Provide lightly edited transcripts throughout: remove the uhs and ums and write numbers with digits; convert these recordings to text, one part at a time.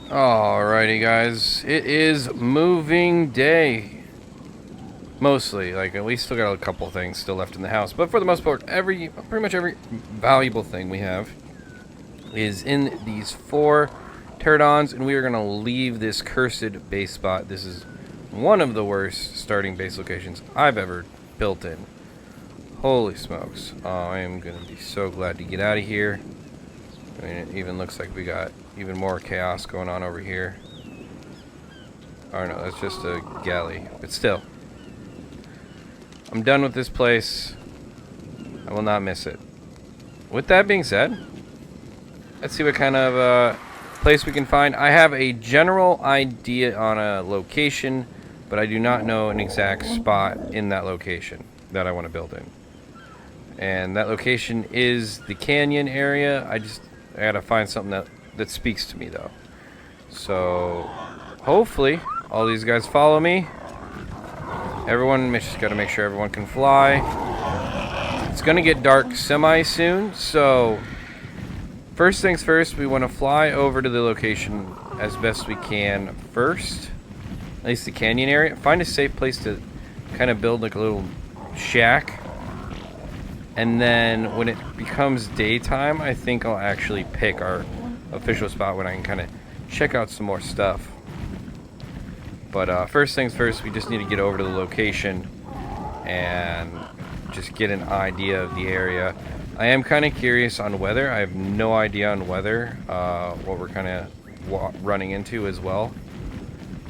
Alrighty, guys. It is moving day. Mostly, like, we still got a couple things still left in the house, but for the most part, pretty much every valuable thing we have is in these 4 pterodons, and we are gonna leave this cursed base spot. This is one of the worst starting base locations I've ever built in. Holy smokes! I am gonna be so glad to get out of here. I mean, it even looks like we got even more chaos going on over here. Oh no, that's just a galley. But still, I'm done with this place. I will not miss it. With that being said, let's see what kind of place we can find. I have a general idea on a location, but I do not know an exact spot in that location that I want to build in. And that location is the canyon area. I gotta find something that speaks to me, though. So hopefully all these guys follow me. Everyone, just gotta make sure everyone can fly. It's gonna get dark semi soon, so first things first, we want to fly over to the location as best we can first. At least the canyon area. Find a safe place to kind of build like a little shack. And then when it becomes daytime, I think I'll actually pick our official spot when I can kind of check out some more stuff. But first things first, we just need to get over to the location and just get an idea of the area. I am kind of curious on weather. I have no idea on weather, what we're kind of running into as well,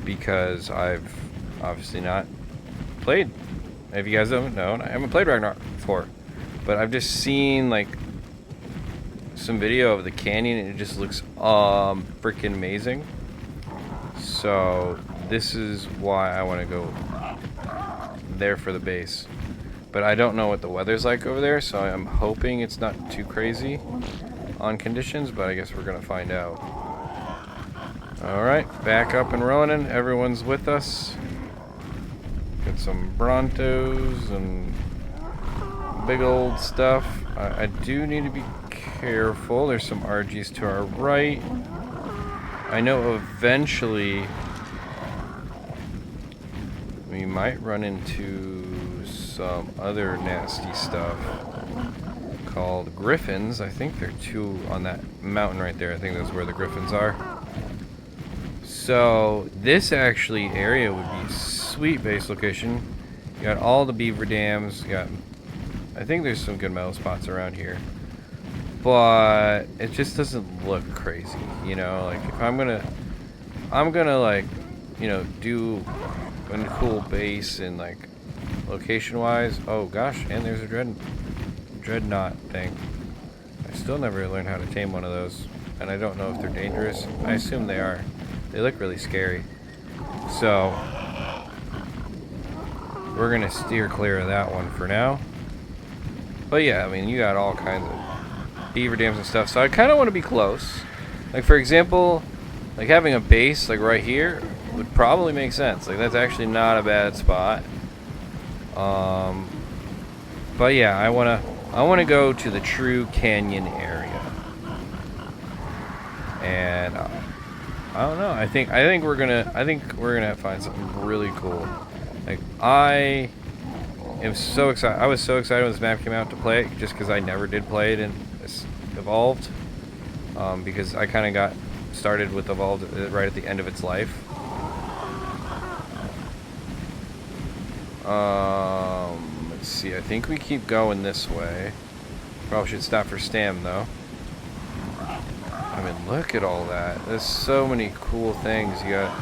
because I've obviously not played. If you guys don't know, I haven't played Ragnarok before. But I've just seen like some video of the canyon and it just looks freaking amazing. So this is why I want to go there for the base. But I don't know what the weather's like over there, so I'm hoping it's not too crazy on conditions, but I guess we're gonna find out. Alright, back up and running. Everyone's with us. Get some Brontos and big old stuff. I do need to be careful. There's some RGs to our right. I know eventually we might run into some other nasty stuff called griffins. I think there are 2 on that mountain right there. I think that's where the griffins are. So this actually area would be sweet base location. You got all the beaver dams. You got, I think there's some good metal spots around here, but it just doesn't look crazy, you know. Like if I'm gonna like, you know, do a cool base and like location wise. Oh gosh, and there's a dreadnought thing. I still never learned how to tame one of those, and I don't know if they're dangerous. I assume they are. They look really scary, so we're gonna steer clear of that one for now. But yeah, I mean, you got all kinds of beaver dams and stuff, so I kind of want to be close. Like for example, like having a base like right here would probably make sense. Like that's actually not a bad spot. But yeah, I wanna go to the true canyon area, and I don't know. I think we're gonna find something really cool. Like I am so excited. I was so excited when this map came out to play it, just because I never did play it in Evolved. Because I kind of got started with Evolved right at the end of its life. Let's see. I think we keep going this way. Probably should stop for stam though. I mean, look at all that. There's so many cool things you got.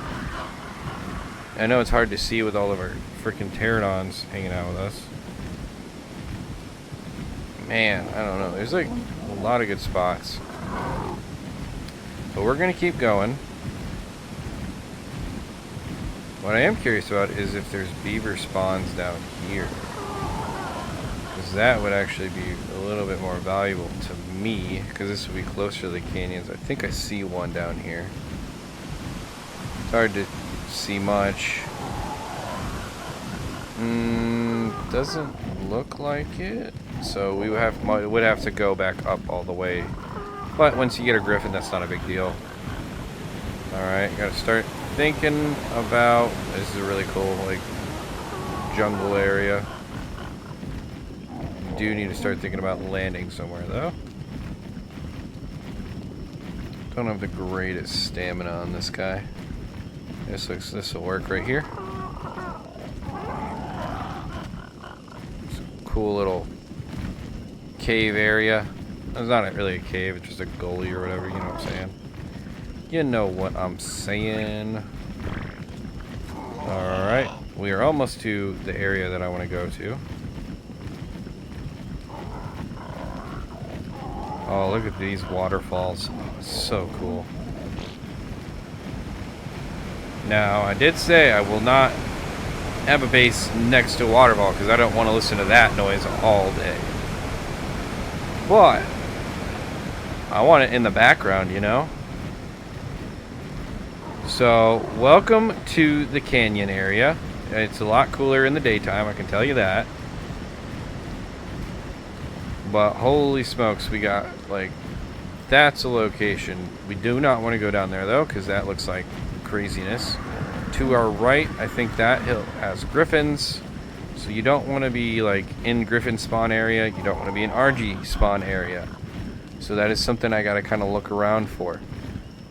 I know it's hard to see with all of our freaking pterodons hanging out with us. Man, I don't know. There's like a lot of good spots. But we're gonna keep going. What I am curious about is if there's beaver spawns down here. Because that would actually be a little bit more valuable to me, because this would be closer to the canyons. I think I see one down here. It's hard to see much. Doesn't look like it. So we would have to go back up all the way. But once you get a griffin, that's not a big deal. Alright. Alright, gotta start thinking about... This is a really cool, like, jungle area. Do need to start thinking about landing somewhere, though. Don't have the greatest stamina on this guy. This will work right here. It's a cool little cave area. It's not really a cave, it's just a gully or whatever, you know what I'm saying. You know what I'm saying. Alright, we are almost to the area that I want to go to. Oh, look at these waterfalls. So cool. Now, I did say I will not have a base next to a waterfall because I don't want to listen to that noise all day. But I want it in the background, you know? So, welcome to the canyon area. It's a lot cooler in the daytime, I can tell you that. But holy smokes, we got, like, that's a location. We do not want to go down there, though, because that looks like craziness. To our right, I think that hill has griffins. So you don't want to be, like, in griffin spawn area. You don't want to be in RG spawn area. So that is something I got to kind of look around for.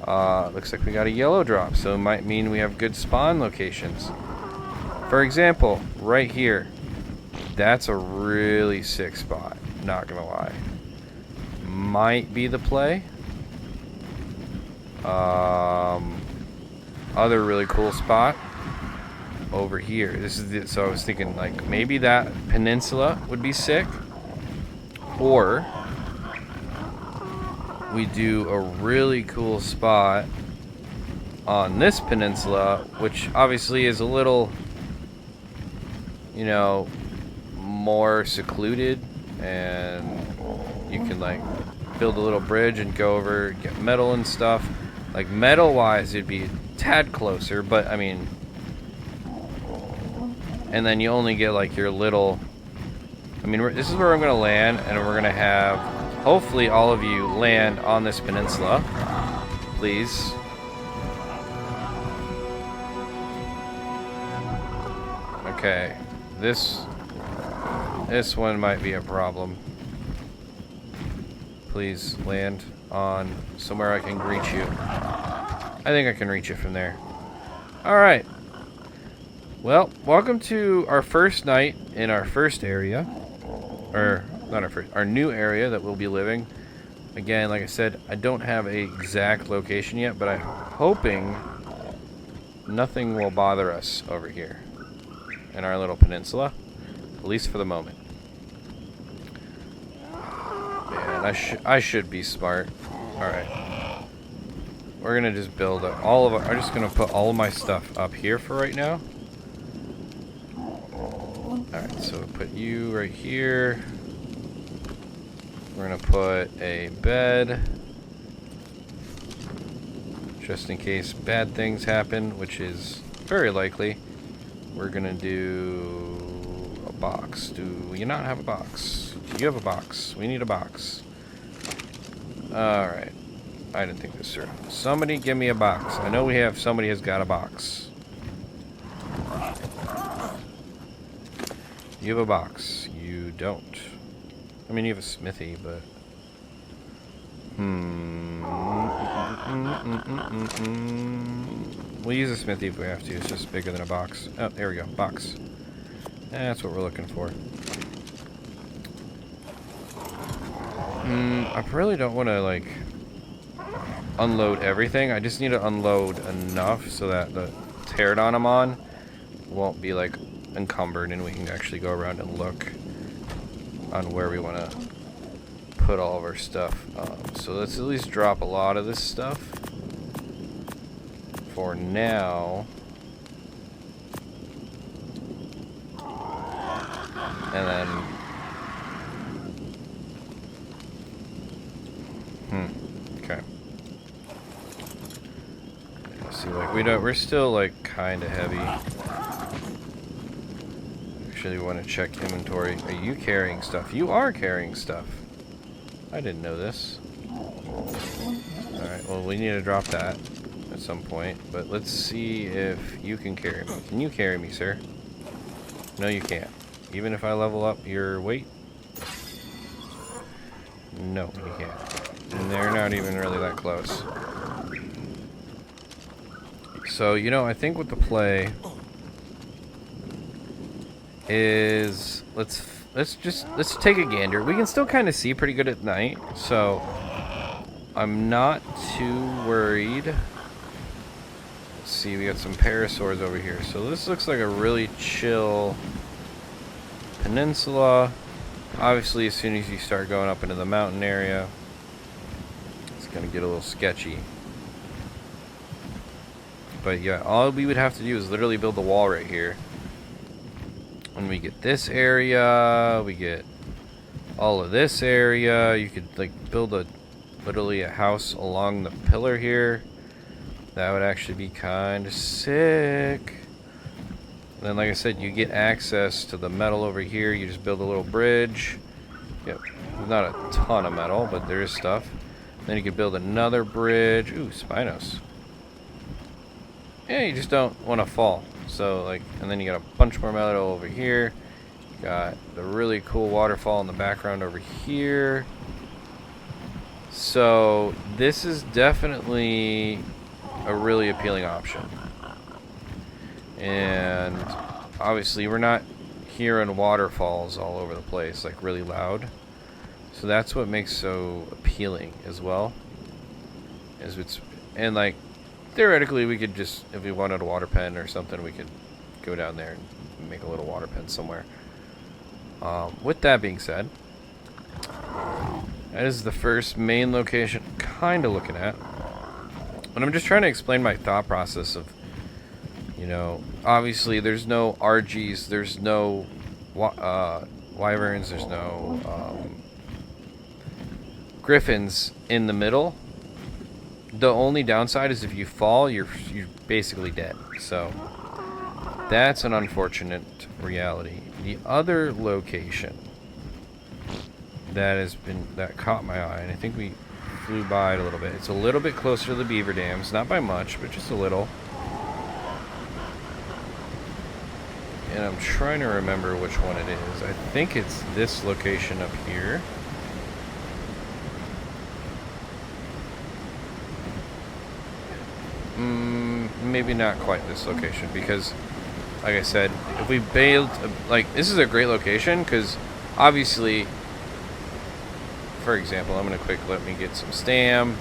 Looks like we got a yellow drop, so it might mean we have good spawn locations. For example, right here. That's a really sick spot. Not gonna lie. Might be the play. Other really cool spot over here. This is the, so I was thinking like maybe that peninsula would be sick, or we do a really cool spot on this peninsula, which obviously is a little, you know, more secluded, and you can like build a little bridge and go over, get metal and stuff. Like metal wise it'd be a tad closer, but I mean, and then you only get like your little, I mean, this is where I'm gonna land, and we're gonna have hopefully all of you land on this peninsula, please. Okay, this one might be a problem. Please land on somewhere I can reach you. I think I can reach you from there. Alright. Well, welcome to our first night in our first area. Or, not our first, our new area that we'll be living. Again, like I said, I don't have an exact location yet, but I'm hoping nothing will bother us over here in our little peninsula. At least for the moment. Man, I should be smart. Alright. We're gonna just build all of our, I'm just gonna put all of my stuff up here for right now. Alright, so put you right here. We're gonna put a bed. Just in case bad things happen, which is very likely. We're gonna do a box. Do you not have a box? You have a box. We need a box. Alright. I didn't think this through. Somebody give me a box. I know we have, somebody has got a box. You have a box. You don't. I mean, you have a smithy, but... We'll use a smithy if we have to. It's just bigger than a box. Oh, there we go. Box. That's what we're looking for. I really don't want to, like, unload everything. I just need to unload enough so that the pterodon I'm on won't be, like, encumbered, and we can actually go around and look on where we want to put all of our stuff. So let's at least drop a lot of this stuff for now. And then okay. See, like we're still like kind of heavy. Actually, we want to check inventory. Are you carrying stuff? You are carrying stuff. I didn't know this. Alright, well we need to drop that. at some point, but let's see if you can carry me. Can you carry me, sir? No, you can't. Even if I level up your weight? No, you can't. And they're not even really that close. So, you know, I think what the play is, let's take a gander. We can still kind of see pretty good at night, so I'm not too worried. Let's see, we got some parasaurs over here. So this looks like a really chill peninsula. Obviously, as soon as you start going up into the mountain area, it's gonna get a little sketchy. But yeah, all we would have to do is literally build the wall right here. When we get this area, we get all of this area. You could like build literally a house along the pillar here. That would actually be kind of sick. And then, like I said, you get access to the metal over here. You just build a little bridge. Yep, not a ton of metal, but there is stuff. Then you could build another bridge. Ooh, Spinos. Yeah, you just don't want to fall. So, like, and then you got a bunch more metal over here. Got the really cool waterfall in the background over here. So, this is definitely a really appealing option. And obviously, we're not hearing waterfalls all over the place, like really loud. So that's what makes so appealing as well. And like, theoretically, we could just, if we wanted a water pen or something, we could go down there and make a little water pen somewhere. With that being said, that is the first main location kind of looking at. And I'm just trying to explain my thought process of, you know, obviously there's no RGs, there's no wyverns, there's no griffins in the middle. The only downside is if you fall, you're basically dead. So that's an unfortunate reality. The other location that caught my eye, and I think we flew by it a little bit. It's a little bit closer to the beaver dams, not by much, but just a little. And I'm trying to remember which one it is. I think it's this location up here. Maybe not quite this location, because like I said, if we bailed, like, this is a great location because obviously, for example, I'm gonna let me get some stam.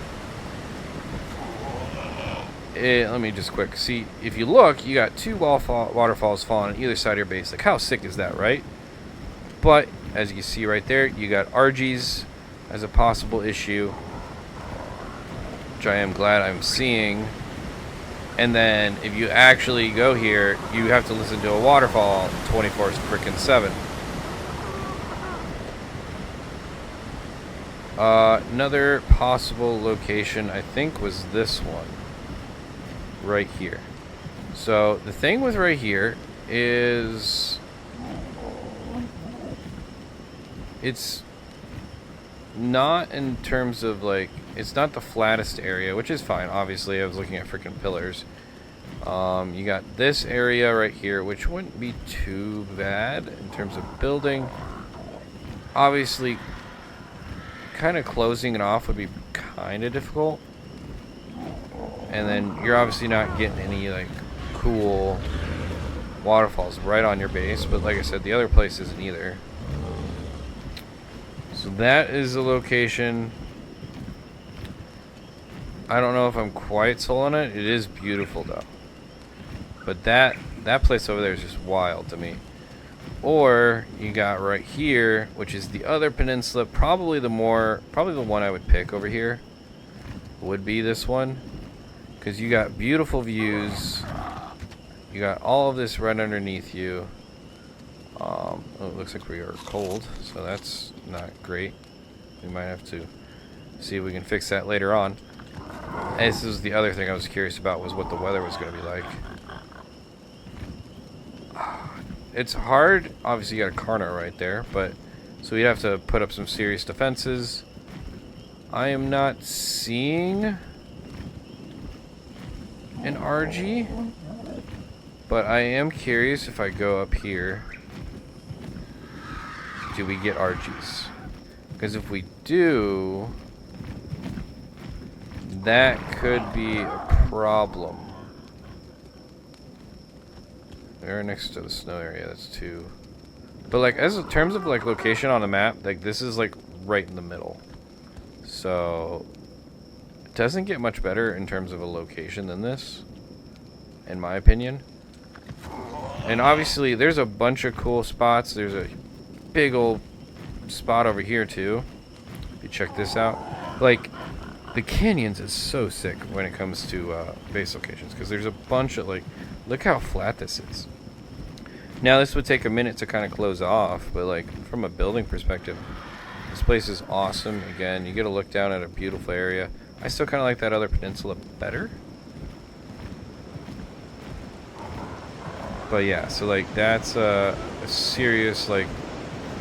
Let me just quick see. If you look, you got two waterfalls falling on either side of your base. Like, how sick is that, right? But as you see right there, you got RGs as a possible issue, which I am glad I'm seeing. And then if you actually go here, you have to listen to a waterfall 24/7. Another possible location, I think, was this one. Right here. So the thing with right here is it's not in terms of like, it's not the flattest area, which is fine. Obviously, I was looking at freaking pillars. You got this area right here, which wouldn't be too bad in terms of building. Obviously, kind of closing it off would be kind of difficult. And then you're obviously not getting any like cool waterfalls right on your base, but like I said, the other place isn't either. So that is a location. I don't know if I'm quite sold on it. It is beautiful though. But that place over there is just wild to me. Or you got right here, which is the other peninsula, probably the one I would pick over here would be this one. Because you got beautiful views. You got all of this right underneath you. Oh, it looks like we are cold, so that's not great. We might have to see if we can fix that later on. And this is the other thing I was curious about, was what the weather was going to be like. It's hard. Obviously, you got a Karna right there, but so we'd have to put up some serious defenses. I am not seeing an RG. But I am curious if I go up here, do we get RGs? Because if we do, that could be a problem. They're next to the snow area, that's 2. But like, as in terms of like location on the map, like this is like right in the middle. So, it doesn't get much better in terms of a location than this, in my opinion. And obviously, there's a bunch of cool spots. There's a big old spot over here, too. If you check this out. Like, the canyons is so sick when it comes to base locations. Because there's a bunch of, like, look how flat this is. Now, this would take a minute to kind of close off. But, like, from a building perspective, this place is awesome. Again, you get a look down at a beautiful area. I still kind of like that other peninsula better. But yeah, so like that's a serious, like,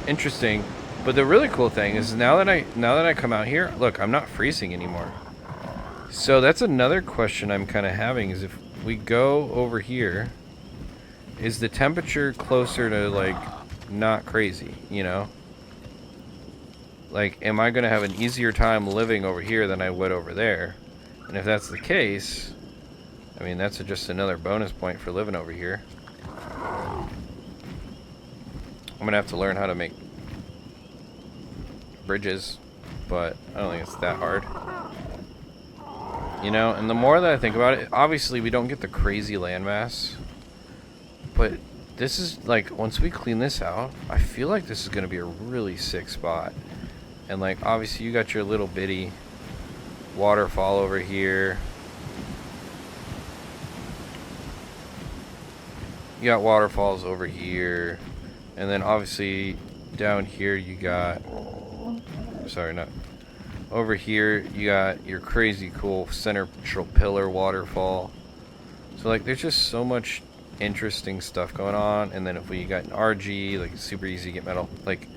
interesting. But the really cool thing is now that I come out here, look, I'm not freezing anymore. So that's another question I'm kind of having is if we go over here, is the temperature closer to like not crazy, you know? Like, am I gonna have an easier time living over here than I would over there? And if that's the case, I mean that's just another bonus point for living over here. I'm gonna have to learn how to make bridges, but I don't think it's that hard. You know, and the more that I think about it, obviously we don't get the crazy landmass, but this is like, once we clean this out, I feel like this is gonna be a really sick spot. And like, obviously you got your little bitty waterfall over here. You got waterfalls over here, and then obviously down here you got, sorry, not over here, you got your crazy cool central pillar waterfall. So like there's just so much interesting stuff going on. And then if we got an RG, like it's super easy to get metal. Like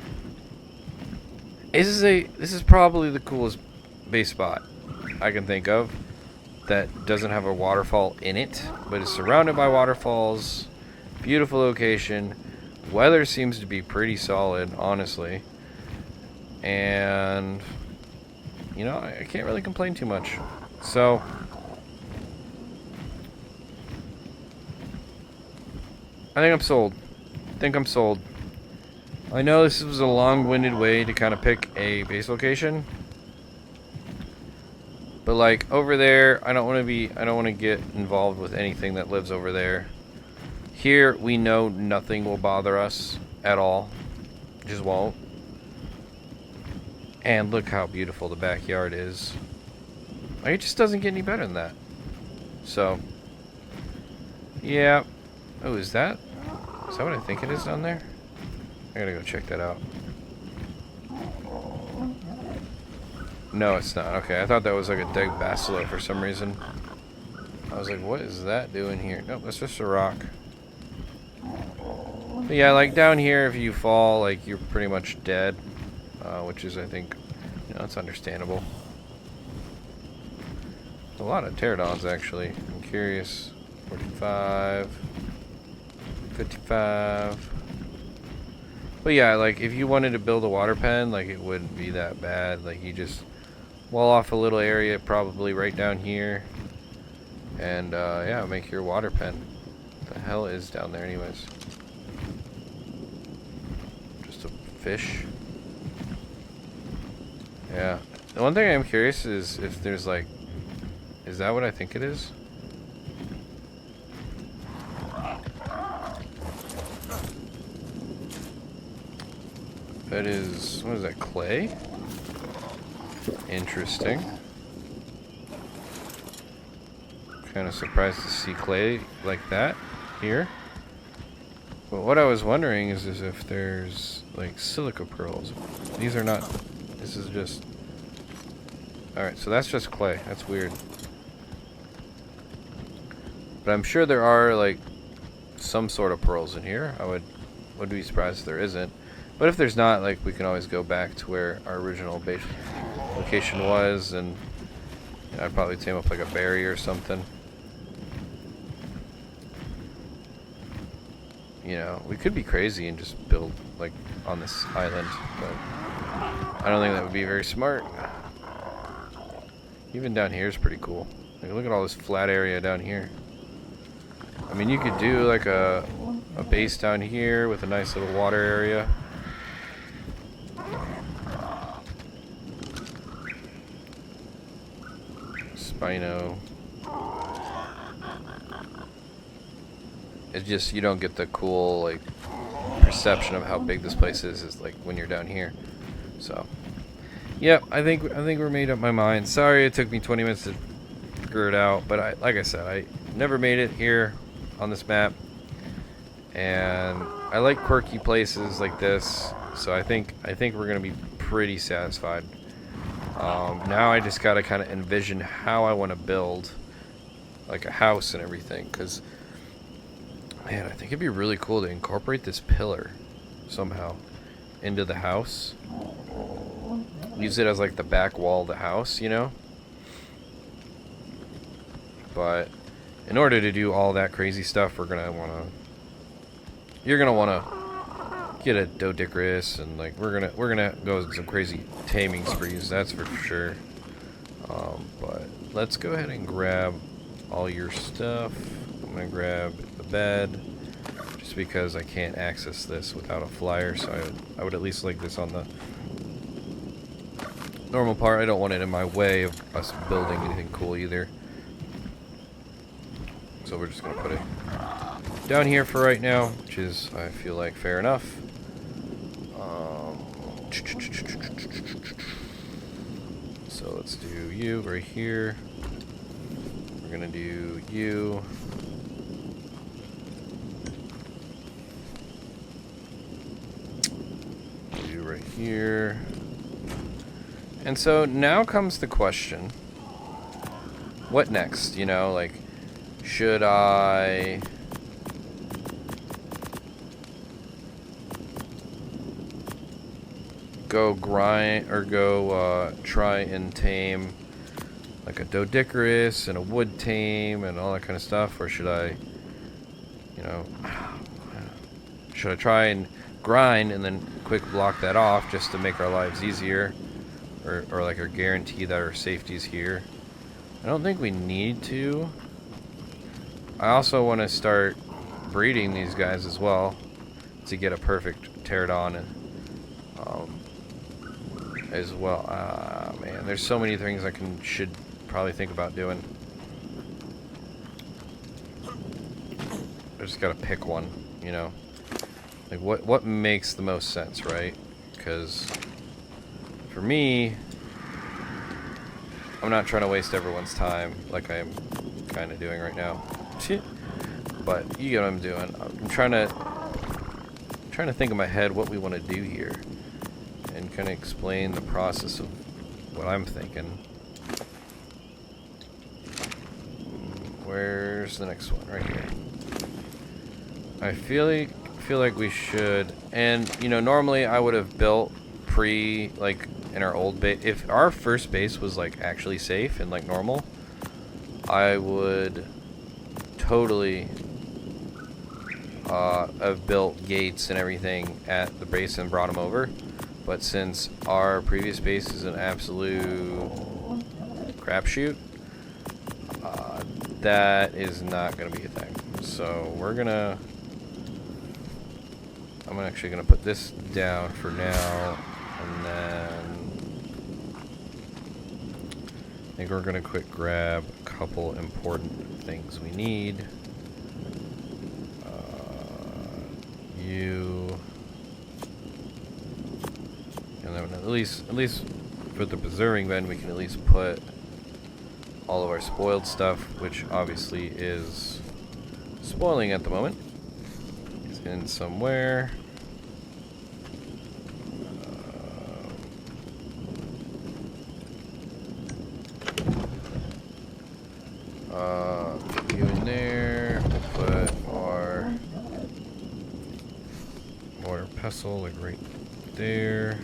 this is probably the coolest base spot I can think of that doesn't have a waterfall in it, but is surrounded by waterfalls. Beautiful location. Weather seems to be pretty solid, honestly. And, you know, I can't really complain too much. So, I think I'm sold. I know this was a long-winded way to kind of pick a base location. But like over there, I don't want to get involved with anything that lives over there. Here, we know nothing will bother us at all. Just won't. And look how beautiful the backyard is. Like, it just doesn't get any better than that. So, yeah. Oh, is that what I think it is down there? I gotta go check that out. No, it's not. Okay, I thought that was like a dead basilisk for some reason. I was like, what is that doing here? Nope, that's just a rock. But yeah, like down here, if you fall, like you're pretty much dead, which is, I think, you know, it's understandable. A lot of pterodons, actually. I'm curious. 45, 55. But yeah, like if you wanted to build a water pen, like it wouldn't be that bad. Like you just wall off a little area, probably right down here, and yeah, make your water pen. What the hell is down there, anyways? Just a fish. Yeah. The one thing I'm curious is if there's like, is that what I think it is? That is, what is that, clay? Interesting. Kind of surprised to see clay like that here. But what I was wondering is if there's like silica pearls. These are not, this is just, alright, so that's just clay. That's weird. But I'm sure there are like some sort of pearls in here. I would be surprised if there isn't. But if there's not, like, we can always go back to where our original base location was, and you know, I'd probably tame up like a berry or something. you know, we could be crazy and just build, like, on this island, but I don't think that would be very smart. Even down here is pretty cool. Like, look at all this flat area down here. I mean, you could do, like, a base down here with a nice little water area. Spino. It's just, you don't get the cool, like, perception of how big this place is like when you're down here. So, yeah, I think we're made up my mind. Sorry it took me 20 minutes to figure it out, but like I said, I never made it here on this map, and I like quirky places like this, so I think we're gonna be pretty satisfied. Now I just gotta kind of envision how I want to build, like, a house and everything, because man, I think it'd be really cool to incorporate this pillar somehow into the house. Use it as, like, the back wall of the house, you know? But in order to do all that crazy stuff, you're gonna wanna get a Dodicarus, and, like, we're gonna go with some crazy taming sprees, that's for sure. But let's go ahead and grab all your stuff. I'm gonna grab the bed, just because I can't access this without a flyer, so I would at least like this on the normal part. I don't want it in my way of us building anything cool either. So we're just gonna put it down here for right now, which is, I feel like, fair enough. So let's do you right here. We're gonna do you. You right here. And so now comes the question, what next? You know, like, should I go grind or go try and tame, like, a Dodicarus and a wood tame and all that kind of stuff, or should I, you know, should I try and grind and then quick block that off just to make our lives easier, or like, or guarantee that our safety's here? I don't think we need to. I also want to start breeding these guys as well to get a perfect pterodon and as well. Man, there's so many things I should probably think about doing. I just gotta pick one, you know. Like, what makes the most sense, right? Because for me, I'm not trying to waste everyone's time like I'm kind of doing right now. But you get what I'm doing. I'm trying to think in my head what we want to do here, and kind of explain the process of what I'm thinking. Where's the next one? Right here. I feel like we should, and, you know, normally I would have built like, in our old base. If our first base was, like, actually safe and, like, normal, I would totally have built gates and everything at the base and brought them over. But since our previous base is an absolute crapshoot, that is not going to be a thing. So I'm actually going to put this down for now, and then I think we're going to quick grab a couple important things we need. You, and then at least for the preserving bin, we can at least put all of our spoiled stuff, which obviously is spoiling at the moment. It's in somewhere. You in there. We'll put our water pestle, like, right there.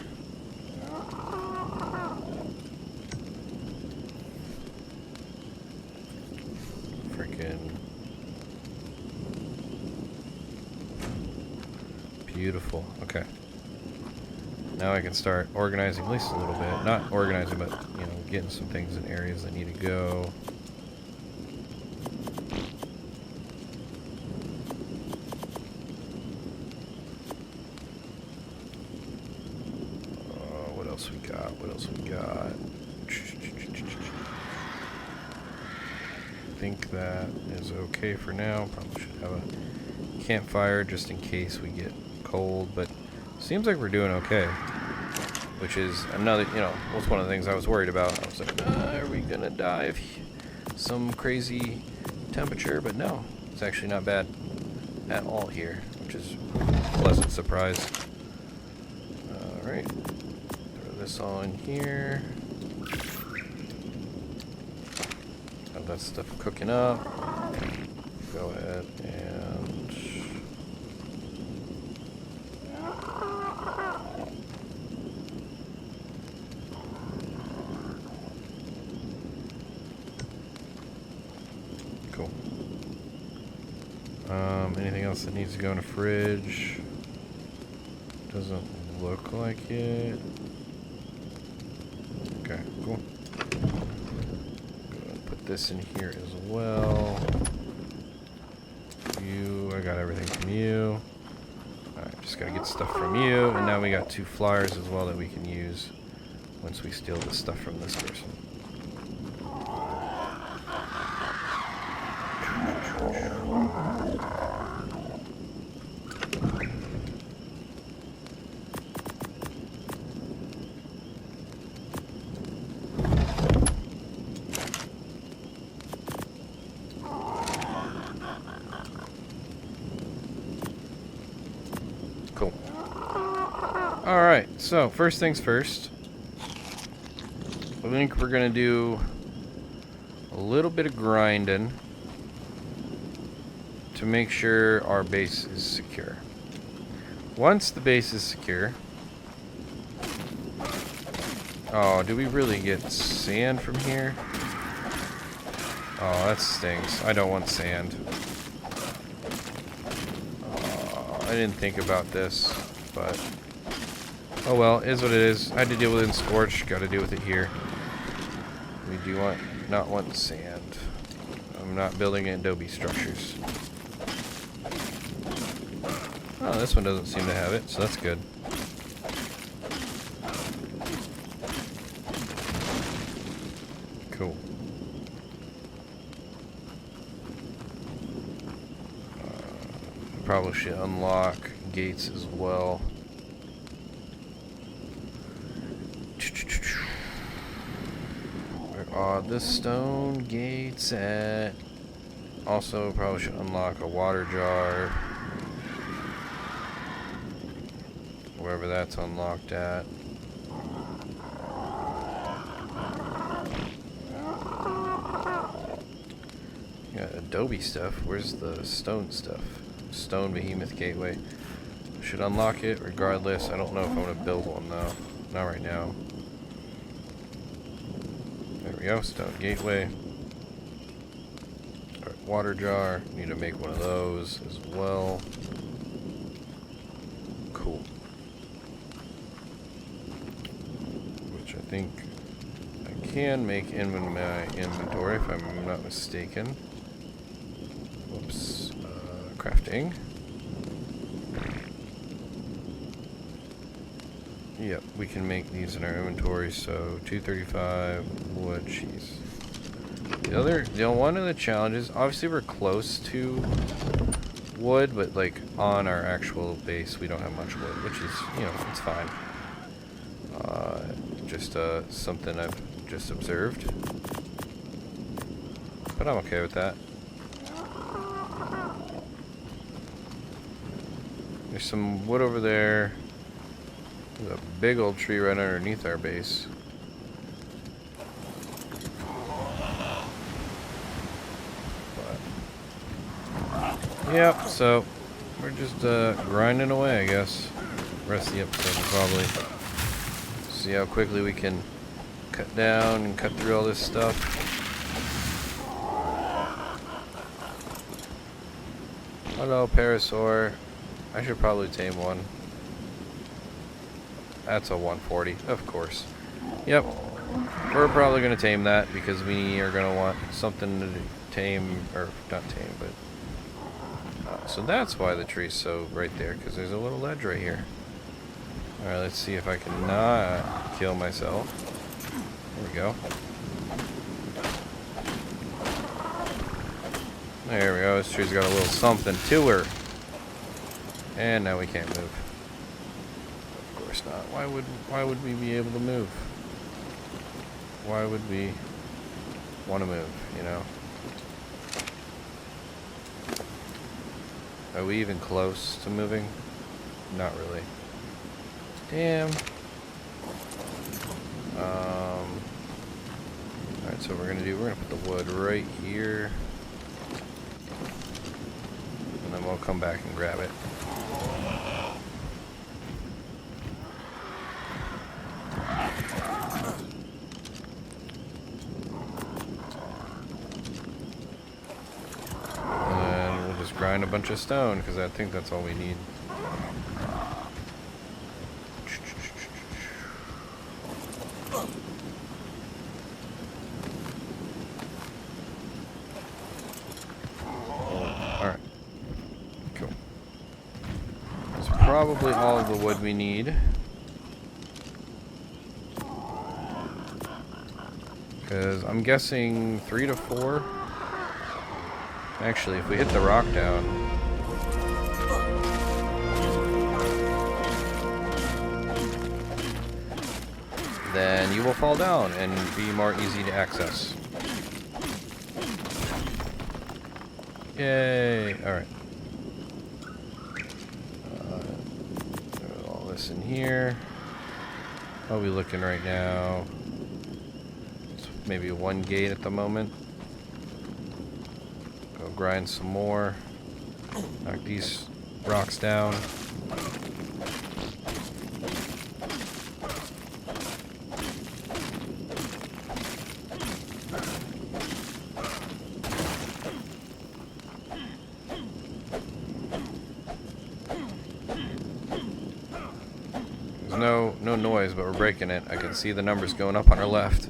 Freaking Beautiful. Okay. Now I can start organizing at least a little bit. Not organizing, but, you know, getting some things in areas that need to go. What else we got? What else we got? I think that is okay for now. Probably should have a campfire just in case we get cold, but seems like we're doing okay. Which is another, you know, was one of the things I was worried about. I was like, are we gonna die of some crazy temperature? But no, it's actually not bad at all here, which is a pleasant surprise. Alright, throw this all in here. Have that stuff cooking up. Go ahead and cool. Anything else that needs to go in a fridge? Doesn't look like it. Okay, cool. Put this in here as well. You, I got everything from you. Alright, just gotta get stuff from you. And now we got 2 flyers as well that we can use once we steal the stuff from this person. Cool. Alright, so first things first. I think we're gonna do a little bit of grinding to make sure our base is secure. Once the base is secure... Oh, do we really get sand from here? Oh, that stings. I don't want sand. I didn't think about this, but... Oh well, is what it is. I had to deal with it in Scorch, gotta deal with it here. We do not want sand. I'm not building adobe structures. Oh, this one doesn't seem to have it, so that's good. Cool. Probably should unlock gates as well. Where are the stone gates at? Also, probably should unlock a water jar. Wherever that's unlocked at. Got adobe stuff. Where's the stone stuff? Stone behemoth gateway. Should unlock it regardless. I don't know if I'm going to build one though. Not right now. There we go. Stone gateway. Alright, water jar. Need to make one of those as well. Cool. Which I think I can make in my inventory if I'm not mistaken. Whoops. Crafting. Yep, we can make these in our inventory. So 235 wood. Jeez. One of the challenges. Obviously, we're close to wood, but like on our actual base, we don't have much wood, which is, you know, it's fine. Just something I've just observed, but I'm okay with that. There's some wood over there. There's a big old tree right underneath our base. But, yep, so we're just grinding away, I guess. The rest of the episode will probably see how quickly we can cut down and cut through all this stuff. Hello, Parasaur. I should probably tame one. That's a 140, of course. Yep. We're probably going to tame that because we are going to want something to tame, or not tame, but... so that's why the tree's so right there, because there's a little ledge right here. Alright, let's see if I can not kill myself. There we go. There we go, this tree's got a little something to her. And now we can't move. Of course not. Why would we be able to move? Why would we want to move, you know? Are we even close to moving? Not really. Damn. Alright, so we're gonna put the wood right here. And then we'll come back and grab it. And we'll just grind a bunch of stone, because I think that's all we need. Probably all of the wood we need. Because I'm guessing 3 to 4. Actually, if we hit the rock down. Then you will fall down and be more easy to access. Yay! Alright. In here. What are we looking right now? It's maybe 1 gate at the moment. Go grind some more. Knock these rocks down. No noise, but we're breaking it. I can see the numbers going up on our left.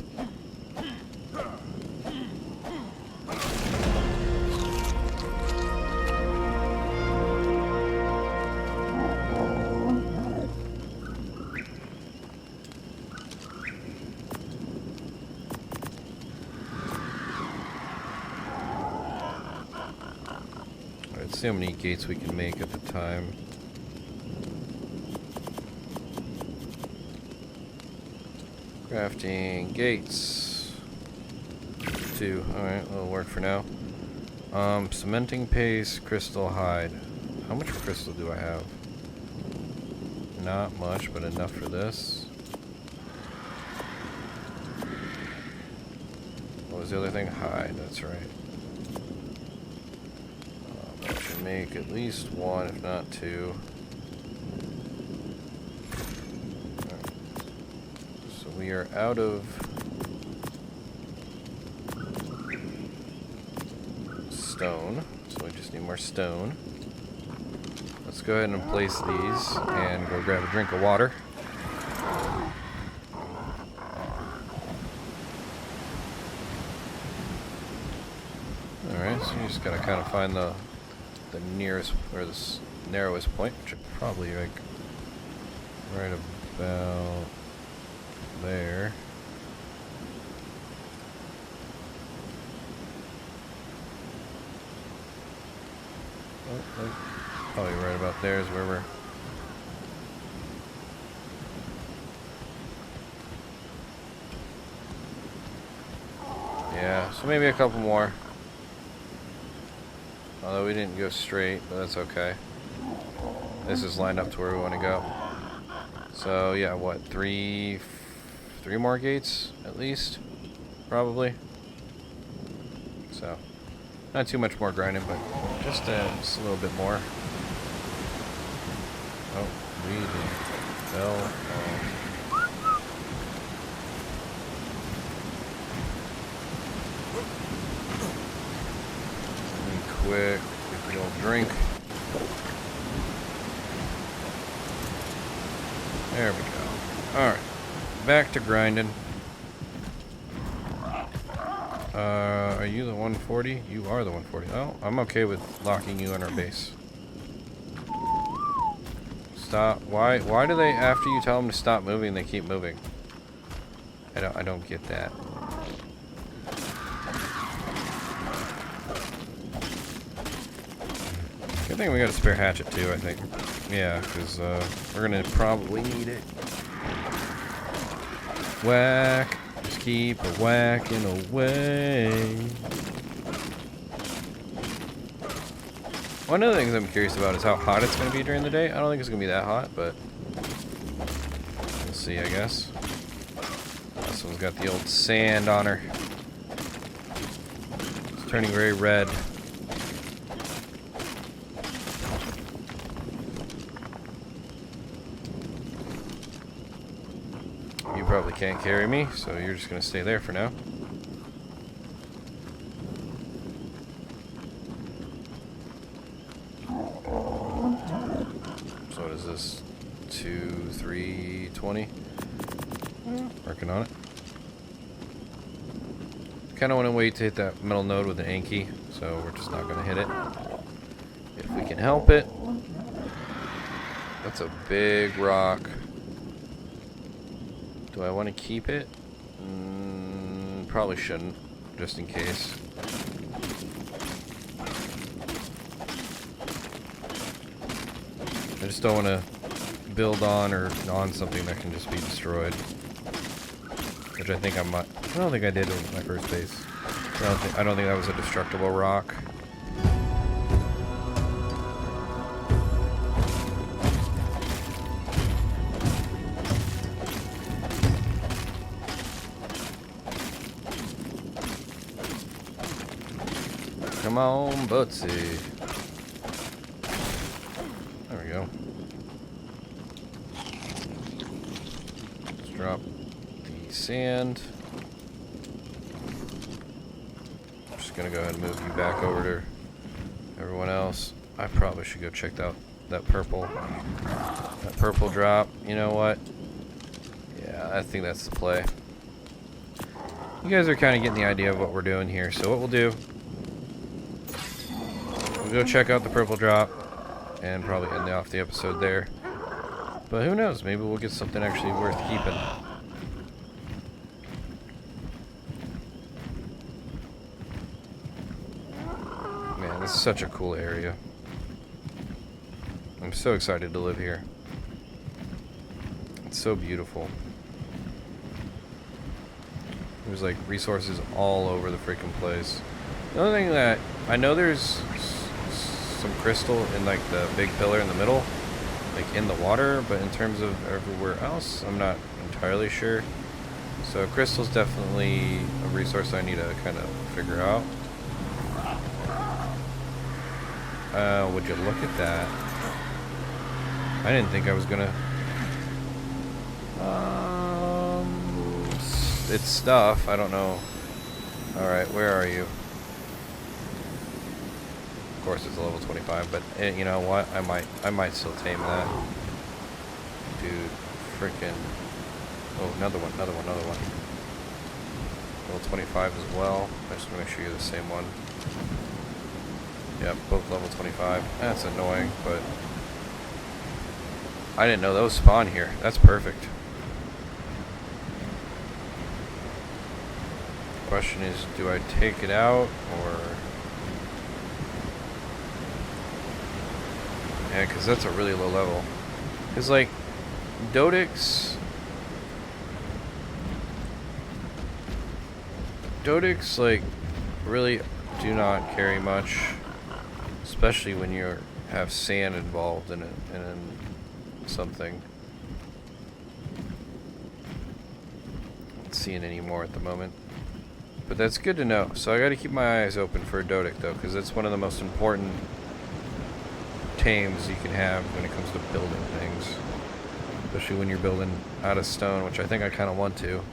Let's see how many gates we can make at the time. Crafting gates. 2. Alright, that'll work for now. Cementing paste, crystal hide. How much crystal do I have? Not much, but enough for this. What was the other thing? Hide, that's right. I should make at least 1, if not 2. We are out of stone, so we just need more stone. Let's go ahead and place these and go grab a drink of water. Alright, so you just gotta kind of find the nearest, or the narrowest point, which is probably like right about there. Probably right about there is where we're... Yeah, so maybe a couple more. Although we didn't go straight, but that's okay. This is lined up to where we want to go. So yeah, what, 3 more gates at least, probably. So not too much more grinding, but just a little bit more. Oh, we fell off. Quick, get the old drink. There we go. Alright. Back to grinding. Are you the 140? You are the 140. Oh, I'm okay with locking you in our base. Stop. Why do they, after you tell them to stop moving, they keep moving? I don't get that. Good thing we got a spare hatchet too, I think. Yeah, because we're gonna probably need it. Whack. Just keep whacking away. One of the things I'm curious about is how hot it's going to be during the day. I don't think it's going to be that hot, but we'll see, I guess. This one's got the old sand on her. It's turning very red. You probably can't carry me, so you're just going to stay there for now. So what is this? 2, 3, 20? Working on it. Kind of want to wait to hit that metal node with an Anki, so we're just not going to hit it. If we can help it. That's a big rock. Do I want to keep it? Probably shouldn't, just in case. I just don't want to build on or on something that can just be destroyed. Which I think I might. I don't think I did with my first base. I don't think that was a destructible rock. Come on, Butsy. There we go. Let's drop the sand. I'm just gonna go ahead and move you back over to everyone else. I probably should go check out that purple drop. You know what? Yeah, I think that's the play. You guys are kind of getting the idea of what we're doing here. So what we'll do, we'll go check out the purple drop and probably end off the episode there. But who knows? Maybe we'll get something actually worth keeping. Man, this is such a cool area. I'm so excited to live here. It's so beautiful. There's like resources all over the freaking place. The other thing that I know, there's some crystal in like the big pillar in the middle, like in the water, but in terms of everywhere else, I'm not entirely sure. So crystal's definitely a resource I need to kind of figure out. Would you look at that? I didn't think I was gonna. It's stuff. I don't know. All right, where are you? Of course, it's a level 25, but you know what? I might still tame that. Dude, freaking! Oh, another one. Level 25 as well. I just want to make sure you're the same one. Yep, both level 25. That's annoying, but I didn't know those spawn here. That's perfect. Question is, do I take it out or? Yeah, because that's a really low level. Because like Dodix like really do not carry much, especially when you have sand involved in it and in something. Not seeing any more at the moment. But that's good to know. So I got to keep my eyes open for a Dodic though, because that's one of the most important tames you can have when it comes to building things, especially when you're building out of stone, which I think I kind of want to.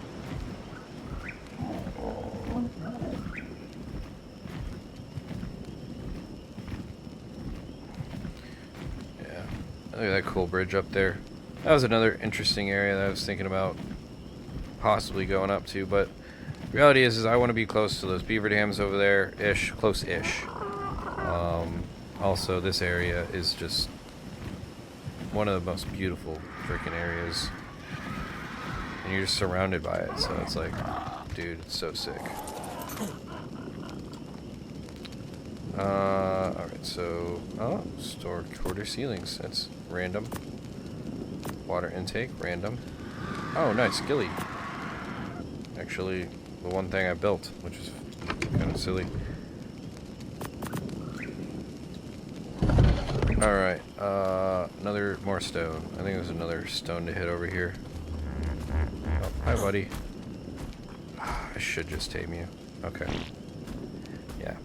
Yeah, look at that cool bridge up there. That was another interesting area that I was thinking about possibly going up to, but reality is I want to be close to those beaver dams over there, close-ish. Also, this area is just one of the most beautiful freaking areas, and you're just surrounded by it, so it's like, dude, it's so sick. Alright, so, store quarter ceilings, that's random. Water intake, random. Oh, nice, ghillie. Actually, the one thing I built, which is kind of silly. Alright, another more stone. I think there's another stone to hit over here. Oh, hi, buddy. I should just tame you. Okay. Yeah.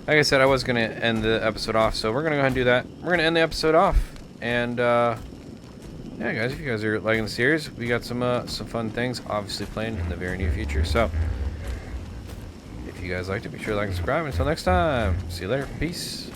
Like I said, I was going to end the episode off, so we're going to go ahead and do that. We're going to end the episode off. And, yeah, guys, if you guys are liking the series, we got some fun things obviously planned in the very near future. So, if you guys liked it, be sure to like and subscribe. Until next time, see you later. Peace.